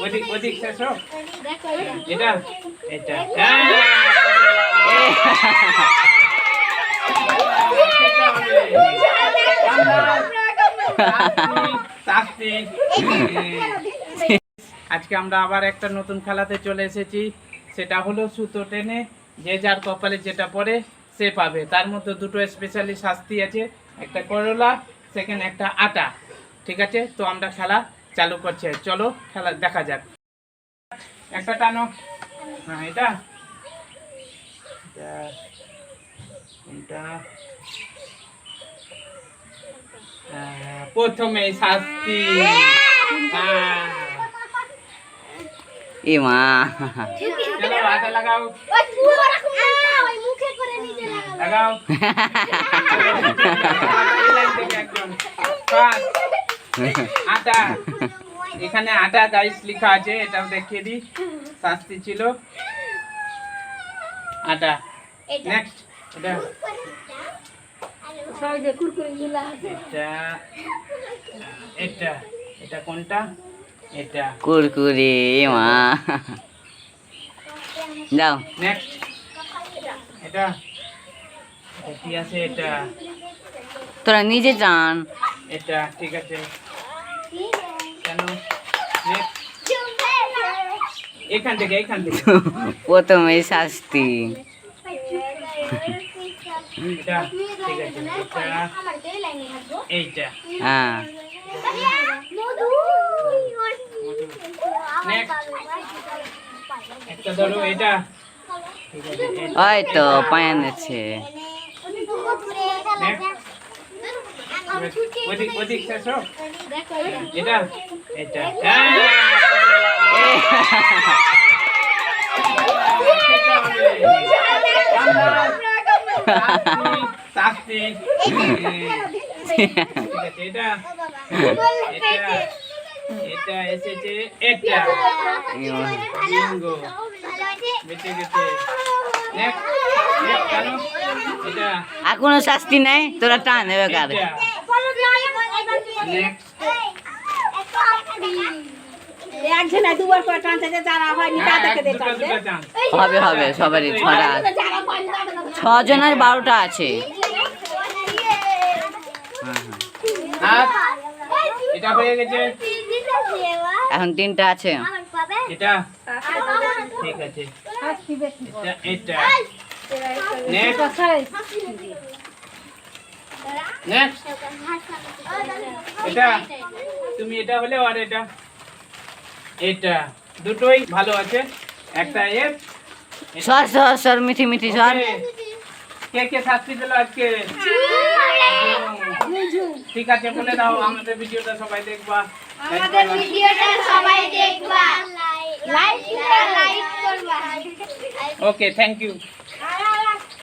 ওদিক ওদিক শেষ হোক। এটা এটা আজকে আমরা আবার একটা নতুন খেলাতে চলে এসেছি। সেটা হলো সুতো টেনে যে যার কপালে যেটা পড়ে সে পাবে। তার মধ্যে দুটো স্পেশালি শাস্তি আছে, একটা করলা, সেকেন্ড একটা আটা। ঠিক আছে, তো আমরা খেলা চালু করছে, চলো খেলা দেখা যাক। একটা টানো। হ্যাঁ, এটা কোনটা? প্রথমে শাস্তি। এ মা, চলো হাতে লাগাও লাগাও। আটা, এখানে আটা গাইস লেখা আছে, এটাও দেখিয়ে দিই। শাস্তি ছিল আটা। নেক্সট এটা এটা এটা কোনটা? এটা কুরকুরে। এ মা, যাও। নেক্সট এটা কি আছে? এটা তোরা নিজে যান। এটা ঠিক আছে কেন? নেক্সট এখান থেকে প্রথমে শাস্তি। এটা ঠিক আছে, এইটা হ্যাঁ, একটা ধরো, এটা ওই তো পায়ান আছে। ওদিক ওদিক শেষ হোক। এটা এটা শাস্তি। এটা এটা এটা এসেছে, এটা বিঙ্গো বেঁচে গেছে। নেক্সট নেক্সট টানো। এটা আর কোনো শাস্তি নাই, তোরা টান এবার কার। হবে হবে সবারই ছড়া, 6 জনের 12টা আছে। এটা হয়ে গেছে, এখন 3টা আছে। এটা ঠিক আছে, এটা এটা নেক্সট নেক্সট এটা তুমি এটা হলে, আর এটা এটা দুটোই ভালো আছে। একটা এফ। সর সর সর, মিঠি মিঠি সর। কে কে শাস্তি দিল আজকে? ঠিক আছে, বলে দাও। আমাদের ভিডিওটা সবাই দেখবা, লাইক করবা। ওকে, থ্যাংক ইউ।